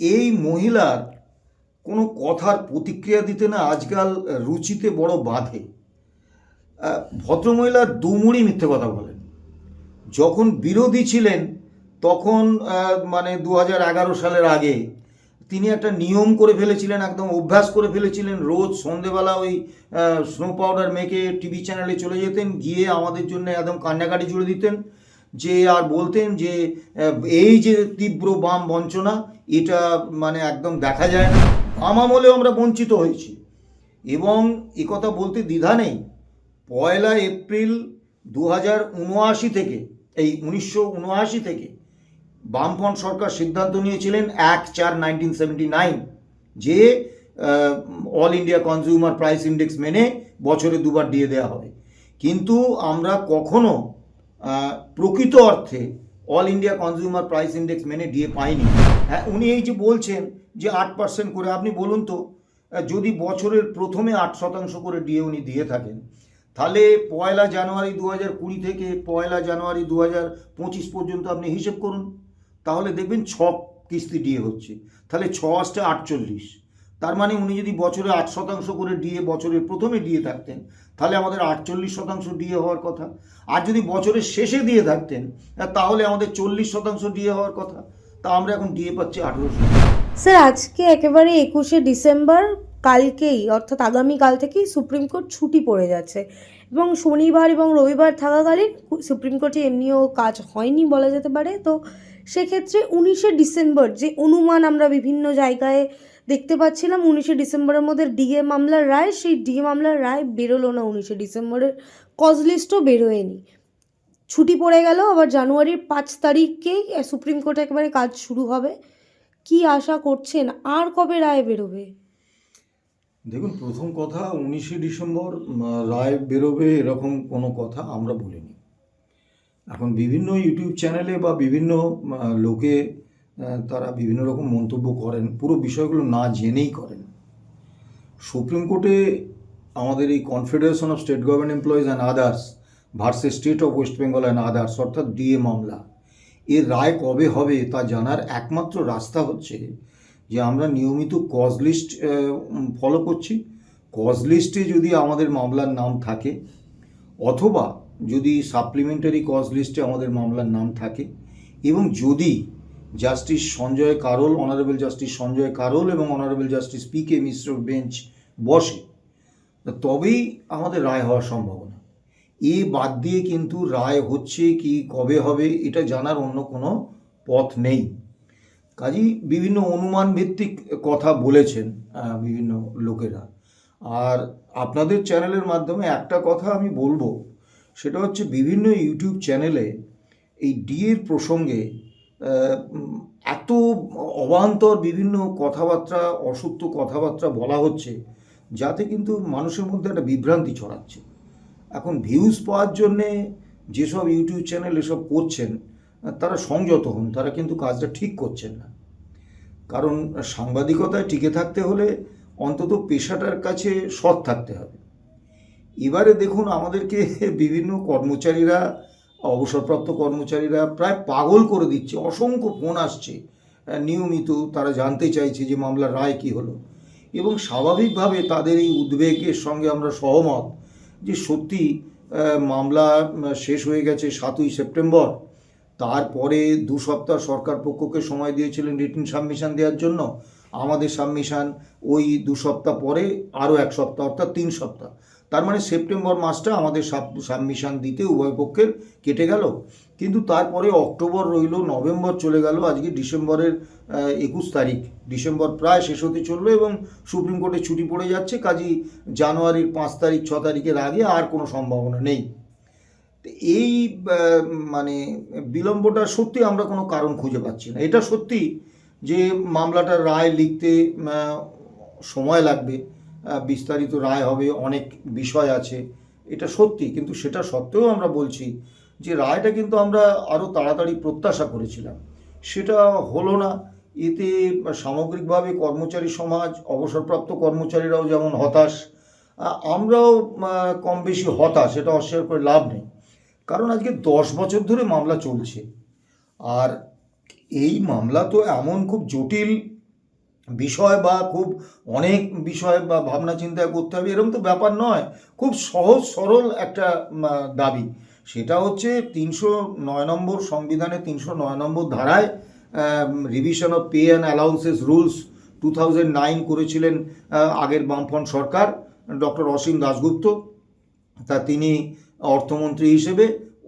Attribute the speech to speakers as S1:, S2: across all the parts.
S1: এই মহিলার কোনো কথার প্রতিক্রিয়া দিতে না আজকাল রুচিতে বড় বাধে। ভদ্রমহিলা দুমুড়ি মিথ্যে কথা বলেন। যখন বিরোধী ছিলেন তখন মানে 2011 সালের আগে তিনি একটা নিয়ম করে ফেলেছিলেন, একদম অভ্যাস করে ফেলেছিলেন। রোজ সন্ধেবেলা ওই স্নো পাউডার মেখে টিভি চ্যানেলে চলে যেতেন, গিয়ে আমাদের জন্য একদম কান্নাকাটি জুড়ে দিতেন, যে আর বলতেন যে এই যে তীব্র বাম বঞ্চনা, এটা মানে একদম দেখা যায় না। বাম আমলেও আমরা বঞ্চিত হয়েছি, এবং একথা বলতে দ্বিধা নেই। 1 এপ্রিল 2079 থেকে, এই 1979 থেকে বামফ্রন্ট সরকার সিদ্ধান্ত নিয়েছিলেন 1/4/1979 যে all India consumer price index মেনে বছরে 2বার দিয়ে দেওয়া হবে। কিন্তু আমরা কখনো প্রকৃত অর্থে all India consumer price index মেনে দিয়ে পাইনি। হ্যাঁ, উনি এই যে বলছেন যে 8% করে, আপনি বলুন তো, যদি বছরের প্রথমে 8% করে ডিএ উনি দিয়ে থাকেন, তাহলে 1 জানুয়ারি 2020 থেকে 1 জানুয়ারি 2025 পর্যন্ত আপনি হিসেব করুন, তাহলে দেখবেন 6 কিস্তি ডিএ হচ্ছে। তাহলে 6 × 8 = 48। তার মানে উনি যদি বছরে 8% করে ডিএ বছরের প্রথমে দিয়ে থাকতেন, তাহলে আমাদের 48% ডিএ হওয়ার কথা। আর যদি বছরের শেষে দিয়ে থাকতেন, তাহলে আমাদের 40% ডিএ হওয়ার কথা। তা আমরা এখন ডিএ পাচ্ছি 1800।
S2: স্যার, আজকে একেবারে 21শে ডিসেম্বর, কালকেই অর্থাৎ আগামীকাল থেকেই সুপ্রিম কোর্ট ছুটি পড়ে যাচ্ছে, এবং শনিবার এবং রবিবার থাকাকালীন সুপ্রিম কোর্টে এমনিও কাজ হয়নি বলা যেতে পারে। তো সেক্ষেত্রে 19শে ডিসেম্বর যে অনুমান আমরা বিভিন্ন জায়গায় দেখতে পাচ্ছিলাম, 19শে ডিসেম্বরের মধ্যে ডিএ মামলার রায়, সেই ডিএ মামলার রায় বেরোলো না। 19শে ডিসেম্বরের কজ লিস্টও বেরোয়নি, ছুটি পড়ে গেল। আবার জানুয়ারির 5 তারিখেই সুপ্রিম কোর্টে একেবারে কাজ শুরু হবে। কি আশা করছেন, আর কবে রায় বেরোবে?
S1: দেখুন, প্রথম কথা, 19শে ডিসেম্বর রায় বেরোবে এরকম কোনো কথা আমরা বলিনি। এখন বিভিন্ন ইউটিউব চ্যানেলে বা বিভিন্ন লোকে তারা বিভিন্ন রকম মন্তব্য করেন, পুরো বিষয়গুলো না জেনেই করেন। সুপ্রিম কোর্টে আমাদের এই confederation of state government employees and others versus state of West Bengal and others, অর্থাৎ ডিএ মামলা, এর রায় কবে হবে তা জানার একমাত্র রাস্তা হচ্ছে যে আমরা নিয়মিত কজ লিস্ট ফলো করছি। কজ লিস্টে যদি আমাদের মামলার নাম থাকে, অথবা যদি সাপ্লিমেন্টারি কজ লিস্টে আমাদের মামলার নাম থাকে, এবং যদি justice Sanjay Karol, honourable justice Sanjay Karol এবং অনারেবল জাস্টিস PK মিশ্রর বেঞ্চ বসে, তবেই আমাদের রায় হওয়ার সম্ভাবনা। এ বাদ দিয়ে কিন্তু রায় হচ্ছে কি কবে হবে এটা জানার অন্য কোনো পথ নেই। কাজেই বিভিন্ন অনুমান ভিত্তিক কথা বলেছেন বিভিন্ন লোকেরা। আর আপনাদের চ্যানেলের মাধ্যমে একটা কথা আমি বলবো, সেটা হচ্ছে বিভিন্ন ইউটিউব চ্যানেলে এই ডিএর প্রসঙ্গে এত অবান্তর বিভিন্ন কথাবার্তা, অসত্য কথাবার্তা বলা হচ্ছে, যাতে কিন্তু মানুষের মধ্যে একটা বিভ্রান্তি ছড়াচ্ছে। এখন ভিউজ পাওয়ার জন্যে যেসব ইউটিউব চ্যানেল এসব করছেন, তারা সংযত হন, তারা কিন্তু কাজটা ঠিক করছেন না। কারণ সাংবাদিকতায় টিকে থাকতে হলে অন্তত পেশাটার কাছে সৎ থাকতে হবে। এবারে দেখুন, আমাদেরকে বিভিন্ন কর্মচারীরা, অবসরপ্রাপ্ত কর্মচারীরা প্রায় পাগল করে দিচ্ছে। অসংখ্য ফোন আসছে নিয়মিত, তারা জানতে চাইছে যে মামলার রায় কী হলো। এবং স্বাভাবিকভাবে তাদের এই উদ্বেগের সঙ্গে আমরা সহমত যে সত্যি মামলা শেষ হয়ে গেছে 7ই সেপ্টেম্বর। তারপরে 2 সপ্তাহ সরকার পক্ষকে সময় দিয়েছিলেন রিটেন সাবমিশন দেওয়ার জন্য। আমাদের সাবমিশন ওই 2 সপ্তাহ পরে আরও 1 সপ্তাহ, অর্থাৎ 3 সপ্তাহ। তার মানে সেপ্টেম্বর মাসটা আমাদের সাবমিশন দিতে উভয় পক্ষের কেটে গেল। কিন্তু তারপরে অক্টোবর রইল, নভেম্বর চলে গেল, আজকে ডিসেম্বরের 21 তারিখ। ডিসেম্বর প্রায় শেষ হতে চললো এবং সুপ্রিম কোর্টে ছুটি পড়ে যাচ্ছে। কাজেই জানুয়ারির 5 তারিখ 6 তারিখের আগে আর কোনো সম্ভাবনা নেই। এই মানে বিলম্বটা সত্যি আমরা কোনো কারণ খুঁজে পাচ্ছি না। এটা সত্যি যে মামলাটার রায় লিখতে সময় লাগবে, বিস্তারিত রায় হবে, অনেক বিষয় আছে, এটা সত্যি। কিন্তু সেটা সত্ত্বেও আমরা বলছি যে রায়টা কিন্তু আমরা আরও তাড়াতাড়ি প্রত্যাশা করেছিলাম, সেটা হলো না। এতে সামগ্রিকভাবে কর্মচারী সমাজ, অবসরপ্রাপ্ত কর্মচারীরাও যেমন হতাশ, আমরাও কম বেশি হতাশ, এটা অস্বীকার করে লাভ নেই। কারণ আজকে 10 বছর ধরে মামলা চলছে, আর এই মামলা তো এমন খুব জটিল বিষয় বা খুব অনেক বিষয় বা ভাবনা চিন্তা করতে হবে এরকম তো ব্যাপার নয়, খুব সহজ সরল একটা দাবি। সেটা হচ্ছে 309 নম্বর সংবিধানের 309 নম্বর ধারায় revision of pay and allowances rules 2009 করেছিলেন আগের বামফ্রন্ট সরকার, ডক্টর অসীম দাশগুপ্ত। তা তিনি অর্থমন্ত্রী হিসেবে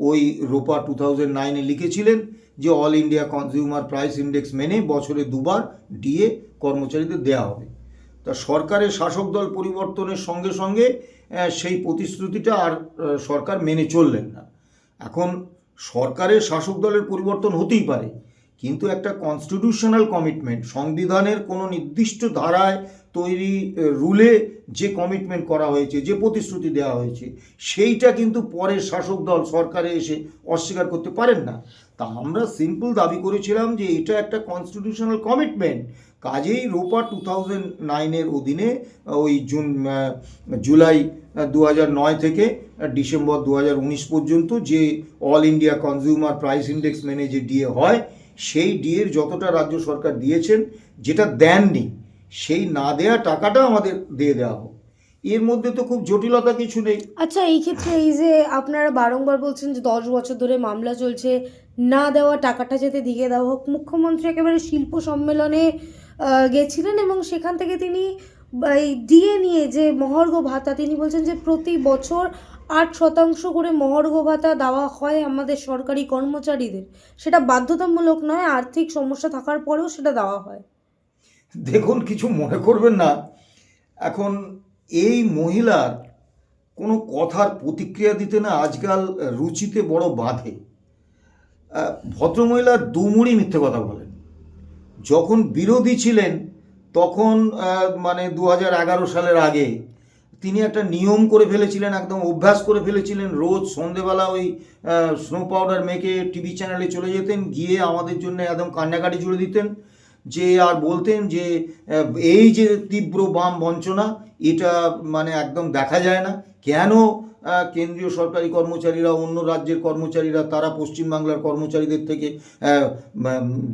S1: ওই রোপা 2009-এ লিখেছিলেন যে all India consumer price index মেনে বছরে 2বার ডিএ কর্মচারীদের দেওয়া হবে। তা সরকারের শাসক দল পরিবর্তনের সঙ্গে সঙ্গে সেই প্রতিশ্রুতিটা আর সরকার মেনে চললেন না। এখন সরকারের শাসক দলের পরিবর্তন হতেই পারে, কিন্তু একটা কনস্টিটিউশনাল কমিটমেন্ট, সংবিধানের কোনো নির্দিষ্ট ধারায় তৈরি রুলে যে কমিটমেন্ট করা হয়েছে, যে প্রতিশ্রুতি দেওয়া হয়েছে, সেইটা কিন্তু পরের শাসক দল সরকারে এসে অস্বীকার করতে পারেন না। তা আমরা সিম্পল দাবি করেছিলাম যে এটা একটা কনস্টিটিউশনাল কমিটমেন্ট, কাজেই রোপা 2009-এর অধীনে ওই জুলাই 2009 থেকে ডিসেম্বর 2019 পর্যন্ত যে all India consumer price index মেনে যে ডিএ হয়, সেই ডিএর যতটা রাজ্য সরকার দিয়েছেন, যেটা দেননি সেই না দেয়া টাকাটা আমাদের দিয়ে দেওয়া হোক। এর মধ্যে তো খুব জটিলতা কিছু নেই।
S2: আচ্ছা, এই ক্ষেত্রে এই যে আপনারা বারংবার বলছেন যে 10 বছর ধরে মামলা চলছে, না দেওয়া টাকাটা যাতে দিয়ে দেওয়া হোক, মুখ্যমন্ত্রী একেবারে শিল্প সম্মেলনে গেছিলেন এবং সেখান থেকে তিনি এই ডিএ নিয়ে যে মহার্ঘ ভাতা, তিনি বলছেন যে প্রতি বছর 8% করে মহার্ঘ ভাতা দেওয়া হয় আমাদের সরকারি কর্মচারীদের, সেটা বাধ্যতামূলক নয়, আর্থিক সমস্যা থাকার পরেও সেটা দেওয়া হয়।
S1: দেখুন, কিছু মনে করবেন না, এখন এই মহিলার কোনো কথার প্রতিক্রিয়া দিতে না আজকাল রুচিতে বড় বাধে। ভদ্রমহিলা দুমুড়ি মিথ্যে কথা বলেন। যখন বিরোধী ছিলেন তখন মানে 2011 সালের আগে তিনি একটা নিয়ম করে ফেলেছিলেন, একদম অভ্যাস করে ফেলেছিলেন। রোজ সন্ধেবেলা ওই স্নো পাউডার মেখে টিভি চ্যানেলে চলে যেতেন, গিয়ে আমাদের জন্য একদম কান্নাকাটি জুড়ে দিতেন, যে আর বলতেন যে এই যে তীব্র বাম বঞ্চনা, এটা মানে একদম দেখা যায় না। কেন কেন্দ্রীয় সরকারি কর্মচারীরা, অন্য রাজ্যের কর্মচারীরা, তারা পশ্চিমবাংলার কর্মচারীদের থেকে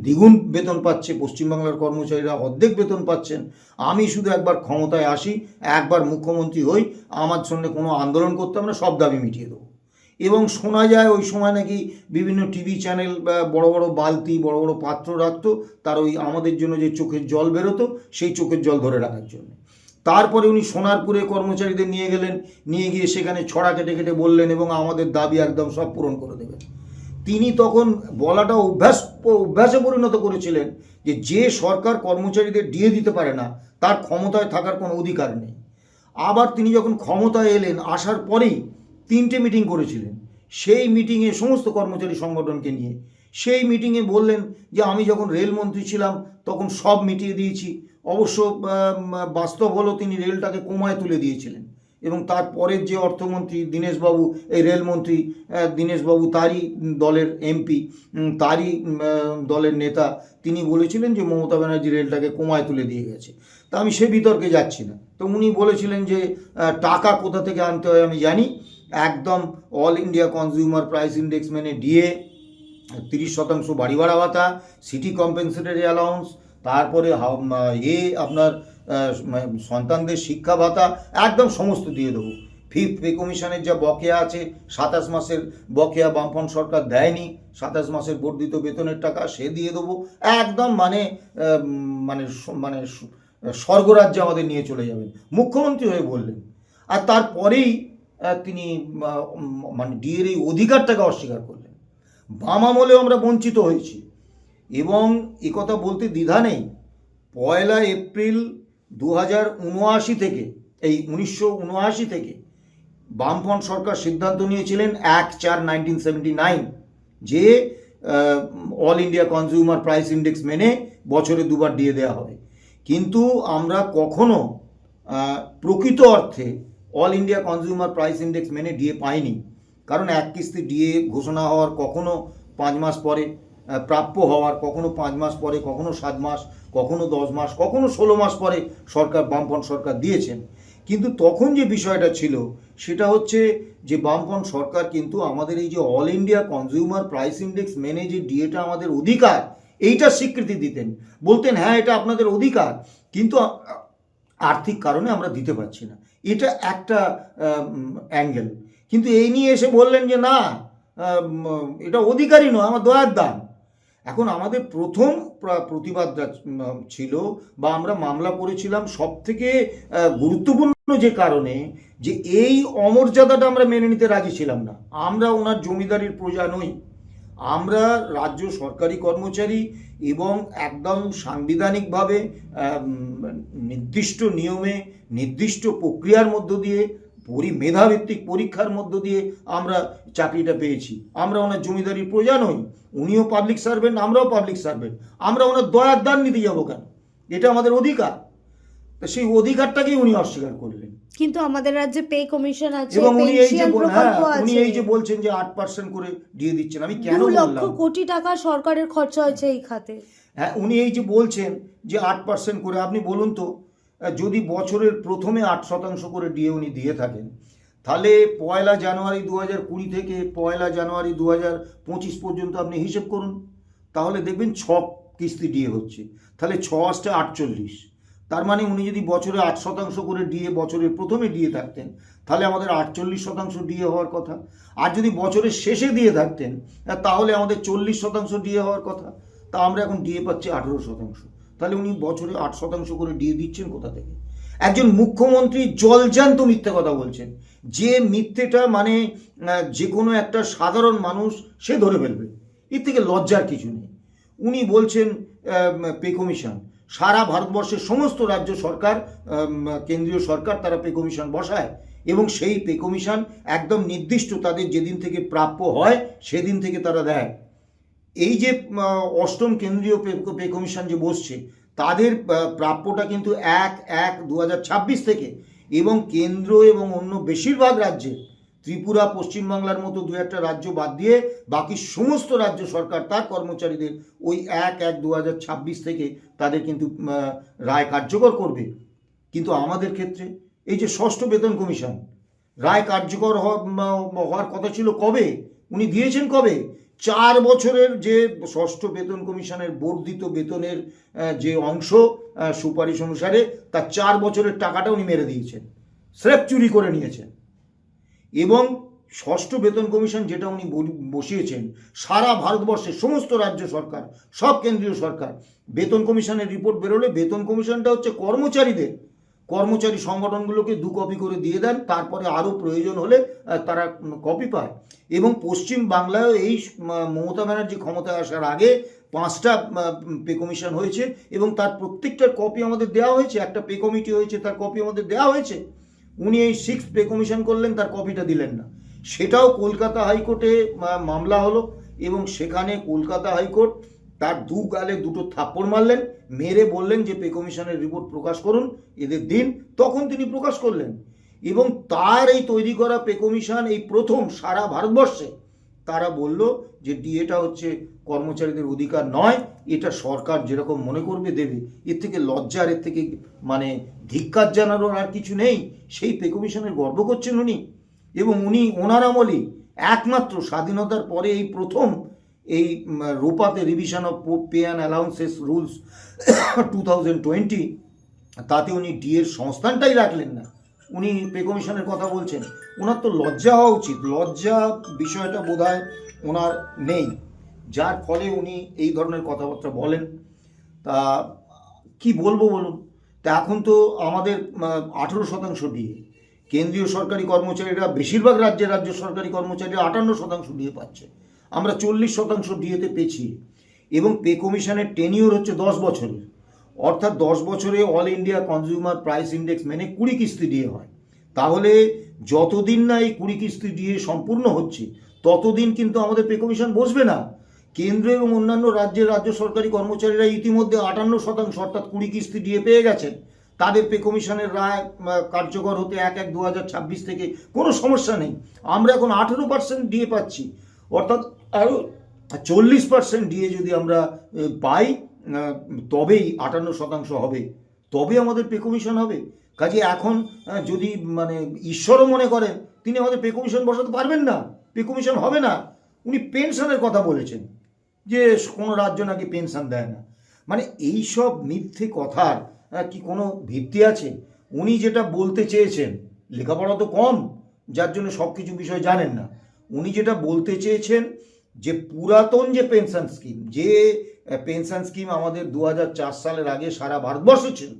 S1: দ্বিগুণ বেতন পাচ্ছে, পশ্চিমবাংলার কর্মচারীরা অর্ধেক বেতন পাচ্ছেন। আমি শুধু একবার ক্ষমতায় আসি, একবার মুখ্যমন্ত্রী হই, আমার সঙ্গে কোনো আন্দোলন করতে আমরা সব দাবি মিটিয়ে দেবো। এবং শোনা যায় ওই সময় নাকি বিভিন্ন টিভি চ্যানেল বড় বড় বালতি, বড় বড় পাত্র রাখতো, তার ওই আমাদের জন্য যে চোখের জল বেরোতো সেই চোখের জল ধরে রাখার জন্য। তারপরে উনি সোনারপুরে কর্মচারীদের নিয়ে গেলেন, নিয়ে গিয়ে সেখানে ছড়া কেটে কেটে বললেন এবং আমাদের দাবি একদম সব পূরণ করে দেবেন। তিনি তখন বলাটা অভ্যাসে পরিণত করেছিলেন যে সরকার কর্মচারীদের দিয়ে দিতে পারে না তার ক্ষমতায় থাকার কোনো অধিকার নেই। আবার তিনি যখন ক্ষমতায় এলেন, আসার পরেই 3টে মিটিং করেছিলেন। সেই মিটিংয়ে সমস্ত কর্মচারী সংগঠনকে নিয়ে, সেই মিটিংয়ে বললেন যে আমি যখন রেলমন্ত্রী ছিলাম তখন সব মিটিয়ে দিয়েছি। অবশ্য বাস্তব হলো তিনি রেলটাকে কমায় তুলে দিয়েছিলেন, এবং তারপরের যে অর্থমন্ত্রী দীনেশবাবু, এই রেলমন্ত্রী দীনেশবাবু, তারই দলের এমপি, তারই দলের নেতা, তিনি বলেছিলেন যে মমতা ব্যানার্জি রেলটাকে কমায় তুলে দিয়ে গেছে। তা আমি সে বিতর্কে যাচ্ছি না। তো উনি বলেছিলেন যে টাকা কোথা থেকে আনতে হয় আমি জানি, একদম all India consumer price index মেনে ডিএ, 30% বাড়ি ভাড়া ভাতা, সিটি কম্পেনসেটরি অ্যালাউন্স, তারপরে আপনার সন্তানদের শিক্ষা ভাতা, একদম সমস্ত দিয়ে দেবো। ফিফথ পে কমিশনের যা বকেয়া আছে, 27 মাসের বকেয়া বামফ্রন্ট সরকার দেয়নি, 27 মাসের বর্ধিত বেতনের টাকা সে দিয়ে দেবো। একদম মানে মানে মানে স্বর্গরাজ্যে আমাদের নিয়ে চলে যাবেন, মুখ্যমন্ত্রী হয়ে বললেন। আর তারপরেই তিনি মানে ডিএর এই অধিকারটাকে অস্বীকার করলেন। বাম আমলেও আমরা বঞ্চিত হয়েছি, এবং একথা বলতে দ্বিধা নেই। 1 এপ্রিল 2079 থেকে, এই 1979 থেকে বামফ্রন্ট সরকার সিদ্ধান্ত নিয়েছিলেন 1/4/1979 যে all India consumer price index মেনে বছরে 2বার দিয়ে দেওয়া হবে। কিন্তু আমরা কখনো প্রকৃত অর্থে all India consumer price index মেনে ডিএ পাইনি। কারণ এক কিস্তি ডিএ ঘোষণা হওয়ার কখনো 5 মাস পরে, প্রাপ্য হওয়ার কখনো 5 মাস পরে, কখনো 7 মাস, কখনো 10 মাস, কখনো 16 মাস পরে সরকার, বামফ্রন্ট সরকার দিয়েছেন। কিন্তু তখন যে বিষয়টা ছিল সেটা হচ্ছে যে বামফ্রন্ট সরকার কিন্তু আমাদের এই যে all India consumer price index মেনে যে ডিএটা আমাদের অধিকার, এইটার স্বীকৃতি দিতেন, বলতেন হ্যাঁ এটা আপনাদের অধিকার, কিন্তু আর্থিক কারণে আমরা দিতে পারছি না। এটা একটা অ্যাঙ্গেল। কিন্তু এই নিয়ে এসে বললেন যে না, এটা অধিকারই নয়, আমার দয়ার দান। এখন আমাদের প্রথম প্রতিবাদটা ছিল বা আমরা মামলা করেছিলাম সব থেকে গুরুত্বপূর্ণ যে কারণে, যে এই অমর্যাদাটা আমরা মেনে নিতে রাজি ছিলাম না। আমরা ওনার জমিদারির প্রজা নই, আমরা রাজ্য সরকারি কর্মচারী এবং একদম সাংবিধানিকভাবে নির্দিষ্ট নিয়মে নির্দিষ্ট প্রক্রিয়ার মধ্য দিয়ে মেধাভিত্তিক পরীক্ষার মধ্য দিয়ে আমরা চাকরিটা পেয়েছি। আমরা ওনার জমিদারির প্রজা নই, উনিও পাবলিক সার্ভেন্ট, আমরাও পাবলিক সার্ভেন্ট। আমরা ওনার দয়ার দান নিতে যাবো কেন? এটা আমাদের অধিকার। তা সেই অধিকারটাকেই উনি অস্বীকার করলেন।
S2: কিন্তু আমাদের রাজ্যে পে কমিশন আছে,
S1: এবং উনি এই যে
S2: পেনশন প্রকল্প
S1: উনি
S2: আছে।
S1: এই যে বলছেন যে 8% করে দিয়ে দিচ্ছেন, আমি কেন
S2: 2 লক্ষ
S1: বললাম?
S2: কোটি টাকা সরকারের খরচা হয়েছে এই খাতে।
S1: হ্যাঁ, উনি এই যে বলছেন যে 8% করে, আপনি বলুন তো, যদি বছরের প্রথমে 8% করে ডিএ উনি দিয়ে থাকেন, তাহলে 1 জানুয়ারি 2020 থেকে 1 জানুয়ারি 2025 পর্যন্ত আপনি হিসেব করুন, তাহলে দেখবেন 6 কিস্তি ডিএ হচ্ছে। তাহলে 6 আসতে 48, তার মানে উনি যদি বছরে 8% করে ডিএ বছরের প্রথমে দিয়ে থাকতেন, তাহলে আমাদের 48% ডিএ হওয়ার কথা। আর যদি বছরের শেষে দিয়ে থাকতেন, তাহলে আমাদের 40% ডিএ হওয়ার কথা। তা আমরা এখন ডিএ পাচ্ছি 18%। তাহলে উনি বছরে 8% করে ডিএ দিচ্ছেন কোথা থেকে? একজন মুখ্যমন্ত্রী জলজ্যান্ত মিথ্যে কথা বলছেন, যে মিথ্যেটা মানে যে কোনো একটা সাধারণ মানুষ সে ধরে ফেলবে। এর থেকে লজ্জার কিছু নেই। উনি বলছেন পে কমিশন, সারা ভারতবর্ষের সমস্ত রাজ্য সরকার, কেন্দ্রীয় সরকার তারা পে কমিশন বসায়, এবং সেই পে কমিশন একদম নির্দিষ্ট তাদের যেদিন থেকে প্রাপ্য হয় সেদিন থেকে তারা দেয়। এই যে 8ম কেন্দ্রীয় পে কমিশন যে বসছে, তাদের প্রাপ্যটা কিন্তু 1/1/2026 থেকে, এবং কেন্দ্র এবং অন্য বেশিরভাগ রাজ্যে, ত্রিপুরা পশ্চিমবাংলার মতো 2-1টা রাজ্য বাদ দিয়ে বাকি সমস্ত রাজ্য সরকার তার কর্মচারীদের ওই 1/1/2026 থেকে তাদের কিন্তু রায় কার্যকর করবে। কিন্তু আমাদের ক্ষেত্রে এই যে 6ষ্ঠ বেতন কমিশন, রায় কার্যকর হওয়ার কথা ছিল কবে? উনি দিয়েছেন কবে? 4 বছরের যে 6ষ্ঠ বেতন কমিশনের বর্ধিত বেতনের যে অংশ সুপারিশ অনুসারে, তার 4 বছরের টাকাটা উনি মেরে দিয়েছেন, স্রেফ চুরি করে নিয়েছেন। এবং 6ষ্ঠ বেতন কমিশন যেটা উনি বসিয়েছেন, সারা ভারতবর্ষের সমস্ত রাজ্য সরকার, সব কেন্দ্রীয় সরকার, বেতন কমিশনের রিপোর্ট বেরোলে বেতন কমিশনটা হচ্ছে কর্মচারী সংগঠনগুলোকে 2 কপি করে দিয়ে দেন, তারপরে আরও প্রয়োজন হলে তারা কপি পায়। এবং পশ্চিম বাংলায় এই মমতা ব্যানার্জি ক্ষমতায় আসার আগে 5টা পে কমিশন হয়েছে, এবং তার প্রত্যেকটার কপি আমাদের দেওয়া হয়েছে। একটা পে কমিটি হয়েছে, তার কপি আমাদের দেওয়া হয়েছে। উনি এই 6th পে কমিশন করলেন, তার কপিটা দিলেন না। সেটাও কলকাতা হাইকোর্টে মামলা হলো, এবং সেখানে কলকাতা হাইকোর্ট তার 2 গালে 2টো থাপ্পড় মারলেন, মেরে বললেন যে পে কমিশনের রিপোর্ট প্রকাশ করুন, এদের দিন। তখন তিনি প্রকাশ করলেন, এবং তার এই তৈরি করা পে কমিশন এই প্রথম সারা ভারতবর্ষে তারা বলল যে ডিএটা হচ্ছে কর্মচারীদের অধিকার নয়, এটা সরকার যেরকম মনে করবে দেবে। এর থেকে লজ্জার, এর থেকে মানে ধিক্কার জানানোর আর কিছু নেই। সেই পে কমিশনের গর্ব করছেন উনি, এবং উনি ওনার আমলে একমাত্র স্বাধীনতার পরে এই প্রথম এই রোপাতে revision of pay and allowances rules 2020, তাতে উনি ডিএর সংস্থানটাই রাখলেন না। উনি পে কমিশনের কথা বলছেন। ওনার তো লজ্জা হওয়া উচিত। লজ্জা বিষয়টা বোধহয় ওনার নেই, যার ফলে উনি এই ধরনের কথাবার্তা বলেন। তা কি বলবো বলুন? তা এখন তো আমাদের 18% ডিএ, কেন্দ্রীয় সরকারি কর্মচারীরা, বেশিরভাগ রাজ্য সরকারি কর্মচারীরা 58% ডিএ পাচ্ছে, আমরা 40% ডিএতে পেছি। এবং পে কমিশনের টেনিওর হচ্ছে 10 বছরের, অর্থাৎ 10 বছরে all India consumer price index মেনে 20 কিস্তি ডিএ হয়। তাহলে যতদিন না এই 20 কিস্তি ডিএ সম্পূর্ণ হচ্ছে, ততদিন কিন্তু আমাদের পে কমিশন বসবে না। কেন্দ্র এবং অন্যান্য রাজ্যের রাজ্য সরকারি কর্মচারীরা ইতিমধ্যে 58% অর্থাৎ 20 কিস্তি ডিএ পেয়ে গেছেন। তাদের পে কমিশনের রায় কার্যকর হতে 1/1/2026 থেকে কোনো সমস্যা নেই। আমরা এখন 18% ডিএ পাচ্ছি, অর্থাৎ আরও 40% ডিএ যদি আমরা পাই, তবেই 58% হবে, তবে আমাদের পে কমিশন হবে। কাজে এখন যদি মানে ঈশ্বরও মনে করেন, তিনি আমাদের পে কমিশন বসাতে পারবেন না, পে কমিশন হবে না। উনি পেনশনের কথা বলেছেন, যে কোনো রাজ্য নাকি পেনশন দেয় না। মানে এই সব মিথ্যে কথার কি কোনো ভিত্তি আছে? উনি যেটা বলতে চেয়েছেন, লেখাপড়া তো কম, যার জন্য সব কিছু বিষয় জানেন না। উনি যেটা বলতে চেয়েছেন যে পুরাতন যে পেনশন স্কিম, যে পেনশন স্কিম আমাদের 2004 সালের আগে সারা ভারতবর্ষ ছিল,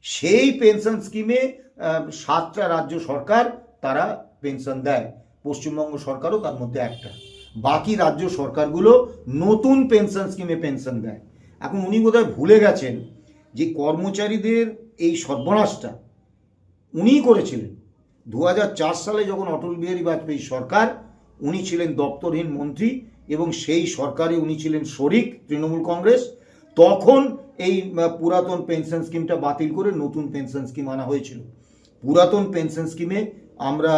S1: সেই পেনশন স্কিমে 7টা রাজ্য সরকার তারা পেনশন দেয়, পশ্চিমবঙ্গ সরকারও তার মধ্যে একটা। বাকি রাজ্য সরকারগুলো নতুন পেনশন স্কিমে পেনশন দেয়। এখন উনি বোধহয় ভুলে গেছেন যে কর্মচারীদের এই সর্বনাশটা উনিই করেছিলেন। 2004 সালে যখন অটল বিহারী বাজপেয়ী সরকার, উনি ছিলেন দপ্তরহীন মন্ত্রী এবং সেই সরকারে উনি ছিলেন শরিক তৃণমূল কংগ্রেস। তখন এই পুরাতন পেনশন স্কিমটা বাতিল করে নতুন পেনশন স্কিম আনা হয়েছিল। পুরাতন পেনশন স্কিমে আমরা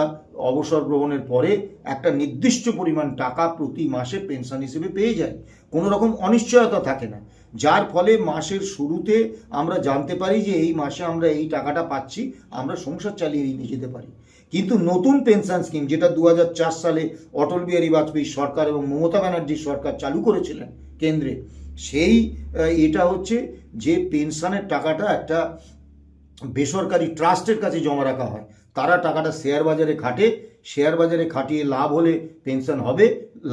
S1: অবসর গ্রহণের পরে একটা নির্দিষ্ট পরিমাণ টাকা প্রতি মাসে পেনশন হিসেবে পেয়ে যাই, কোনো রকম অনিশ্চয়তা থাকে না, যার ফলে মাসের শুরুতে আমরা জানতে পারি যে এই মাসে আমরা এই টাকাটা পাচ্ছি, আমরা সংসার চালিয়ে নিয়ে যেতে পারি। কিন্তু নতুন পেনশন স্কিম যেটা 2004 সালে অটল বিহারী বাজপেয়ী সরকার এবং মমতা ব্যানার্জির সরকার চালু করেছিলেন কেন্দ্রে, সেই এটা হচ্ছে যে পেনশনের টাকাটা একটা বেসরকারি ট্রাস্টের কাছে জমা রাখা হয়। তারা টাকাটা শেয়ার বাজারে খাটে, শেয়ার বাজারে খাটিয়ে লাভ হলে পেনশন হবে,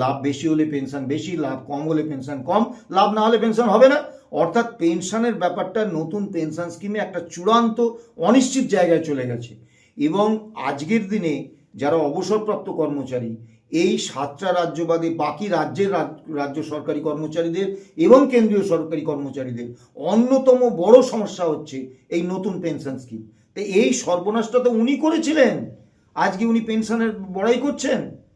S1: লাভ বেশি হলে পেনশন বেশি, লাভ কম হলে পেনশন কম, লাভ না হলে পেনশন হবে না। অর্থাৎ পেনশনের ব্যাপারটা নতুন পেনশন স্কিমে একটা চূড়ান্ত অনিশ্চিত জায়গায় চলে গেছে। এবং আজকের দিনে যারা অবসরপ্রাপ্ত কর্মচারী, এই 7টা রাজ্য বাদে বাকি রাজ্যের রাজ্য সরকারি কর্মচারীদের এবং কেন্দ্রীয় সরকারি কর্মচারীদের অন্যতম বড় সমস্যা হচ্ছে এই নতুন পেনশন স্কিম। তো এই সর্বনাশটা তো উনি করেছিলেন, আজকে উনি পেনশনের বড়াই করছেন।